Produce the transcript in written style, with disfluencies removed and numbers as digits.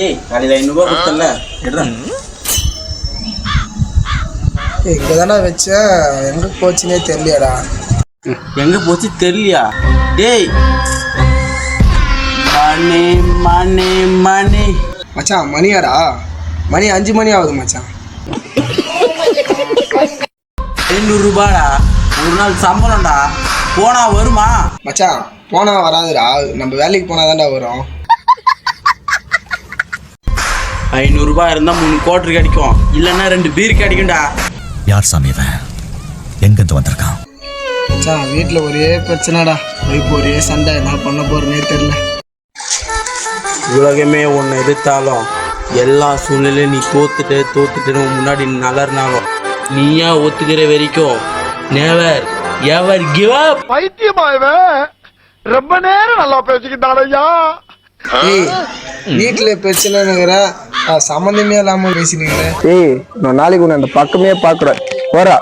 ஏய் காலையில் 500 ரூபா கொடுத்தல எடுறேன். இங்கே தானே வச்சேன், எங்கே போச்சுன்னே தெரியலையாடா. எங்கே போச்சு தெரியலையா? டேய் மணி மணி மணி மச்சான் மணியாடா, மணி 5 மணி ஆகுது மச்சான். 500 ரூபாடா, ஒரு நாள் சம்பளம்டா. போனா வருமா? மச்சான் போனால் வராதுடா, நம்ம வேலைக்கு போனால் தான்டா வரும். 500 ரூபாய் இருந்தால் 3 குவார்டர் கிடைக்கும், இல்லைன்னா 2 பீர் கிடைக்கும்டா. யார் சாமி இவன்? எங்கிருந்து வந்திருக்கான்? மச்சான் வீட்டில் ஒரே பிரச்சனைடா, இப்போ ஒரே சண்டை, என்ன பண்ண போகிறேன்னே தெரில. உலகமே உன்னை எதிர்த்தாலும் எல்லா சூழ்நிலையும் நீ தோத்துட்டு முன்னாடி நகர்னாலும் நீயா ஒத்துக்கிற வரைக்கும் never ever give up. பைத்தியமாயவன் ரொம்ப நேரம் நல்லா பேசிக்கிட்டாடையா. ஏய் வீட்டில் பிரச்சனைங்கிற சம்மந்தமே இல்லாமல் பேசினீங்களே. ஏய் நான் நாளைக்கு உன்னை அந்த பக்கமே பார்க்குறேன். போறா